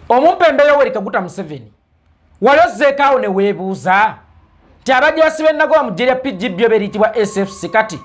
Omumpembe Yoweri Kaguta Museveni walozzeekaawo ne weebuuza nti abajjaasi b'ennago bamuggya PGB beriyitibwa SFC kati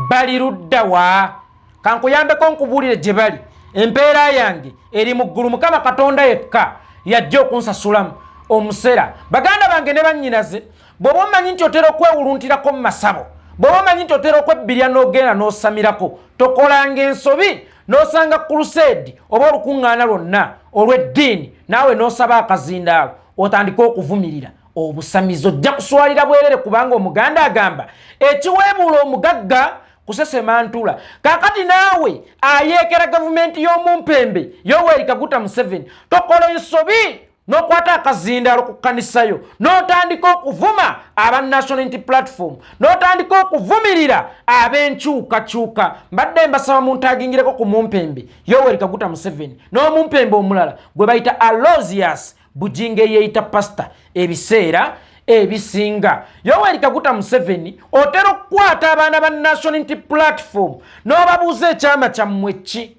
bali ludda wa? Kankuyambeko nkubuulire gye bali. Empeera yange eri mu ggulu, Mukama Katonda yekka yajja okunsasulamu omusera. Baganda bange ne bannyinaze, bw'oba omanyi nti otera okwewuluntirako mu masabo, bw'oba omanyi nti otera okwebbirya n'ogenda n'osamirako, tokolanga ensobi n'osanga crusade oba olukuŋŋaana lwonna olw'eddiini naawe n'osaba akazindaalo otandika okuvumirira obusamizi, ojja kuswalira bwerere kubanga Omuganda agamba ekiweebuula omugagga kusesema ntula. Kaakati naawe ayeekera gavumenti y'omumpembe Yoweri Kaguta Museveni, tokola ensobi n'okwata akazindaalo ku kkanisayo n'otandika okuvuma aba National Unity Platform, n'otandika okuvumirira ab'enkyukakyuka. Mbadde mbasaba muntagingireko ku mumpembe Yoweri Kaguta Museveni n'omumpembe omulala gwe bayita Aloysius Bujjingo yeeyita pastor ebiseera ebisinga. Yoweri Kaguta Museveni otera okukwata abaana ba National Unity Platform n'obabuuza ekyama kyammwe ki,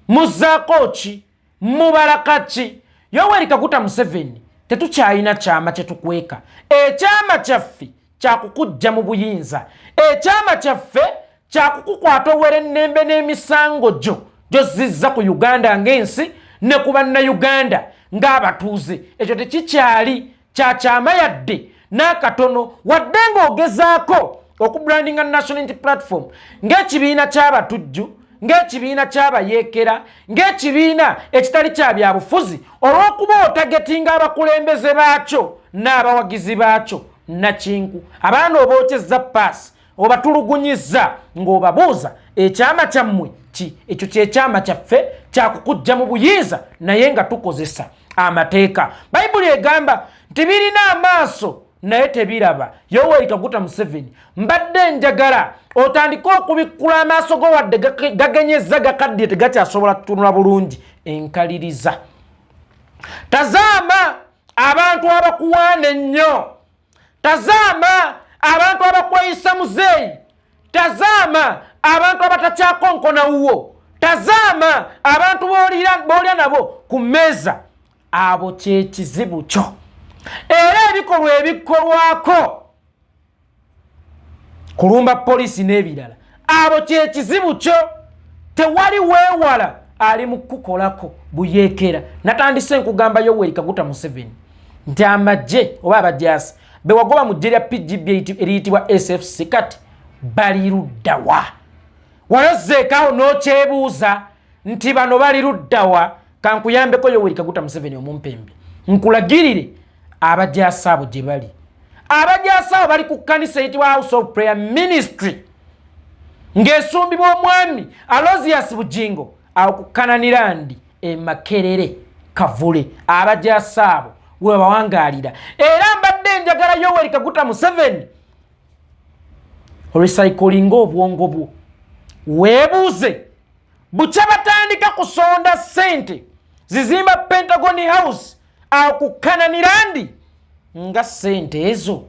muzzaako ki, mubalaka ki? Yoweri Kaguta Museveni tetukyalina kyama kye tukweka. Ekyama kyaffe kyakukujja mu buyinza, ekyama kyaffe kyakukukwata owere ennembe n'emisango gy'ozizza ku Uganda ng'ensi ne ku bannayuganda ng'abatuuze. Ekyo tekikyali kyakyama yadde n'akatono, wadde ng'ogezaako okubrandinga National Unity Platform ng'ekibiina ky'abatujju, ng'ekibiina ky'abayeekera, ng'ekibiina ekitali kya byabufuzi, olw'okuba otagetinga abakulembeze baakyo n'abawagizi baakyo nakinku. Abaana obookyezza paasi, obatulugunyizza ng'obabuuza ekyama kyammwe ki? Ekyo kyekyama kyaffe kyakukujja mu buyinza naye nga tukozesa amateeka. Bayibuli egamba nti birina amaaso naye tebiraba. Yoweri Kaguta Museveni mbadde njagala otandika okubikkula amaaso go wadde gagenyezza gakaddiye tegakyasobola kutunula bulungi. Enkaliriza. Tazaama abantu abakuwaana ennyo, tazaama abantu abakweyisa muzeeyi, tazaama abantu abatakyakonkona wuwo, tazaama abantu b'olya nabo ku mmeeza. Abo kye kizibu kyo. Era ebikolwa ebikolwako kulumba poliisi n'ebirala, abo kye kizibu kyo. Tewali weewala ali mu kukolako buyeekera. Natandise nkugamba Yoweri Kaguta Museveni nti amagye oba abajaasi be wagoba mu ggye lya PGB eriyitibwa SFC kati bali ludda wa? Walozzeekaawo n'okyebuuza nti bano bali ludda wa? Kankuyambeko Yoweri Kaguta Museveni omumpembe, nkulagirire abajaasi abo gye bali. Abajaasi abo bali ku kkanisa eyitibwa House of Prayer Ministry ng'esumbibwa omwami Aloysius Bujjingo awo ku Kananirandi e Makerere Kavule. Abajaasi abo we bawangaalira. Era mbadde njagala Yoweri Kaguta Museveni orecyclinga obwongo bwo, weebuuze bukya batandika kusonda ssente zizimba Pentagon House awo ku Kananirandi nga ssente ezo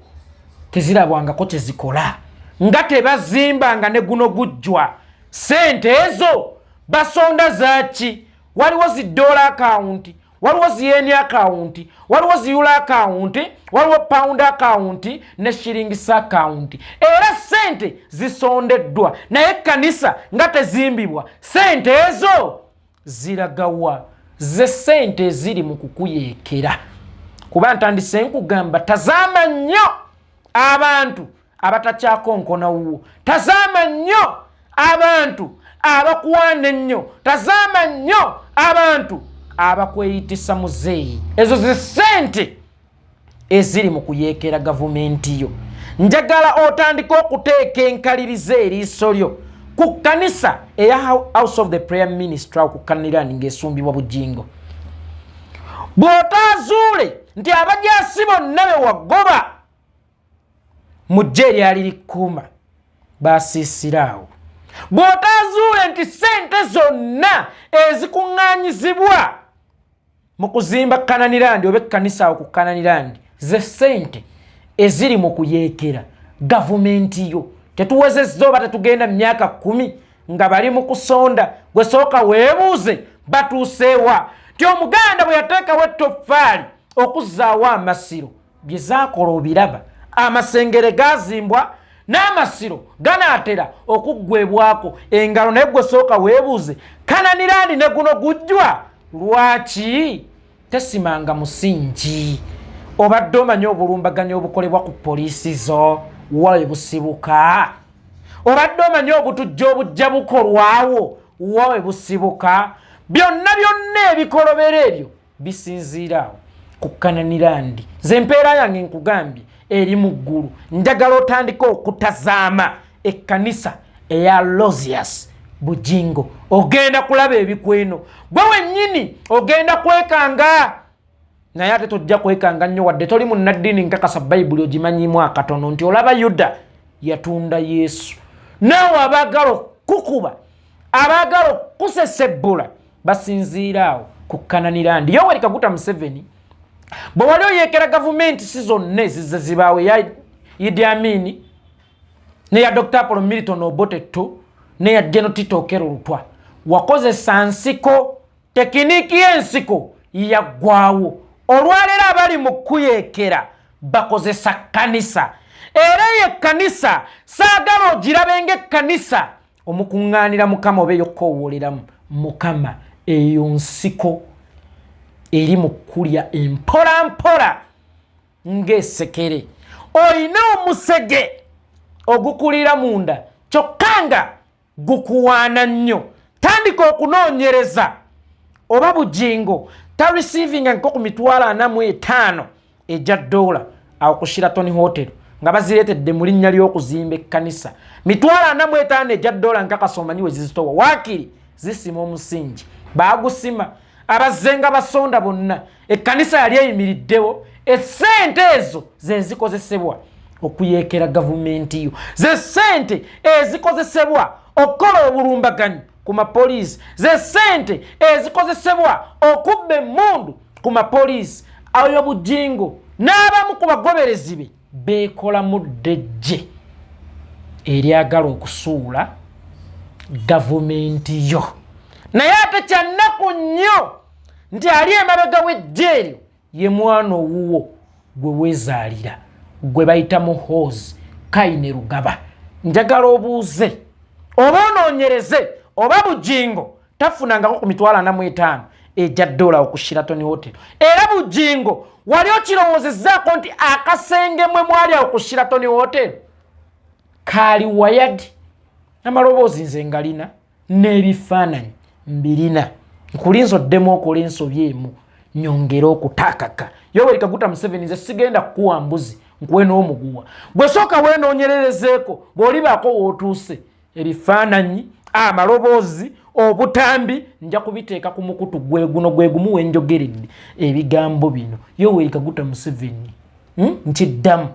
tezirabwangako tezikola, nga tebazimbanga ne guno gujjwa. Ssente ezo basonda zaaki? Waliwo zi dollar account, waliwo zi yen account, waliwo zi euro account, waliwo pound account ne shillings account. Era ssente zisondeddwa naye kanisa nga tezimbibwa. Ssente ezo ziragawa? Ze ssente eziri mu kukuyeekera. Kuba ntandise nkugamba tazaama nnyo abantu abatakyakonkona wuwo, tazaama nnyo abantu abakuwaana ennyo, tazaama nnyo abantu abakweyitisa muzeeyi. Ezo ze ssente eziri mu kuyeekera gavumenti yo. Njagala otandika okuteeka enkaliriza eriiso lyo ku kkanisa eya House of the Prayer Ministry ku Kananirandi ng'esumbibwa Bujjingo. Bw'otaazuule nti abajaasi bonna be wagoba mu ggye eryali likkuuma baasiisiraawo, bw'otaazuule nti ssente zonna ezikuŋŋaanyizibwa mu kuzimba Kananirandi oba ekkanisa awo ku Kananirandi ze ssente eziri mu kuyeekera gavumenti yo, tetuwezezza oba tetugenda mu myaka 10 nga bali mu kusonda, gwe sooka weebuuze batuuseewa. omuganda bwe yateekawo ettoffaali okuzzaawo amasiro bye zaakola obiraba. Amasengere gazimbwa n'amasiro ganaatera okuggwebwako engalo naye gwe sooka weebuuze Kananirandi ne guno gujjwa lwaki tesimanga musingi? Obadde omanyi obulumbaganyi obukolebwa ku poliisi zo wawe busibuka? Obadde omanyi obutujja obujja bukolwawo wawe busibuka? Byonna ebikolobera ebyo bisinziiraawo ku Kananirandi. Nze empeera yange nkugambye eri mu ggulu. Njagala otandika okutazaama ekkanisa eya Lozias Bujjingo. Ogenda kulaba ebikweno. Gwe wennyini ogenda kwekanga. Naye ate tojja kwekanga nnyo wadde toli munnaddiini nkakasa Bayibuli ogimanyiimu akatono nti olaba Yuda yatunda Yesu. Naawe abaagala okukuba, abaagala okukusesebbula basinziiraawo ku Kananirandi. Yoweri Kaguta Museveni bwe wali oyeekera gavumenti si zonna ezizze zibaawe ya Idi Amin neya Dr. Apollo Milton Obote II neya General Tito Okello Lutwa, wakozesa nsiko, tekiniiki y'ensiko yaggwaawo. Olwaleero abali mu kuyeekera bakozesa kkanisa. Era ye kkanisa saagala ogirabe ng'ekkanisa omukuŋŋaanira Mukama oba ey'okkowooleramu Mukama. Eyo nsiko eri mu kulya empolampola ng'essekere. Oyina omusege ogukulira munda kyokka nga gukuwaana nnyo. Tandika okunoonyereza oba Bujjingo ta receivinga nko ku $45,000 ejja dola awo ku Sheraton Hotel nga bazireetedde mu linnya ly'okuzimba ekkanisa. $45,000 ejja dola nkakasa omanyi we zizitowa waakiri zisima omusingi baagusima. Abazzenga basonda bonna ekkanisa yali eyimiriddewo. Essente ezo ze zikozesebwa okuyeekera gavumenti yo, ze ssente ezikozesebwa okukola obulumbaganyi ku mapoliisi, ze ssente ezikozesebwa okubba emmundu ku mapoliisi. Ayo Bujjingo n'abamu ku bagoberezi be beekolamu ddejje eryagala okusuula gavumenti yo. Naye ate kyannaku nnyo nti ali emabega w'ejje eryo ye mwana owuwo gwe weezaalira, gwe bayita Muhoozi Kayine Rugaba. Njagala obuuze oba onoonyereze oba Bujjingo tafunangako ku $45,000 ejja dola ku Sheraton Hotel. Era Bujjingo wali okirowoozezzaako nti akasenge mwe mwali awo ku Sheraton Hotel kaali wayadi? Amaloboozi nze ngalina n'ebifaananyi mbirina. Nkulinza oddemu okola ensobi emu nyongera okutaakaka. Yoweri Kaguta Museveni nze sigenda kukuwa mbuzi nkuwe n'omuguwa. Gwe sooka weenoonyererezeeko bw'olibaako w'otuuse. Ebifaananyi, amaloboozi, obutambi nja kubiteeka ku mukutu gwe guno gwe gumu we njogeredde ebigambo bino. Yoweri Kaguta Museveni nkiddamu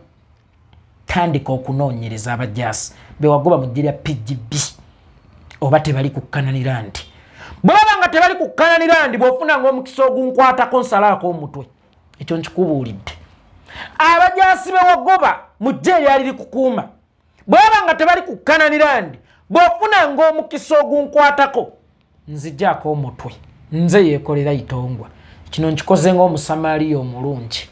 tandika okunoonyereza abajaasi be wagoba mu ggye lya PGB oba tebali ku Kananirandi. Bw'oba nga tebali ku Kananirandi bw'ofunanga omukisa ogunkwatako nsalaako omutwe. Ekyo nkikubuulidde. Abajaasi be wagoba mu ggye eryali likukuuma bw'oba nga tebali ku Kananirandi bw'ofunanga omukisa ogunkwatako nzigyako omutwe. Nze yeekolera itongwa. Kino nkikoze ng'Omusamaaliya omulungi.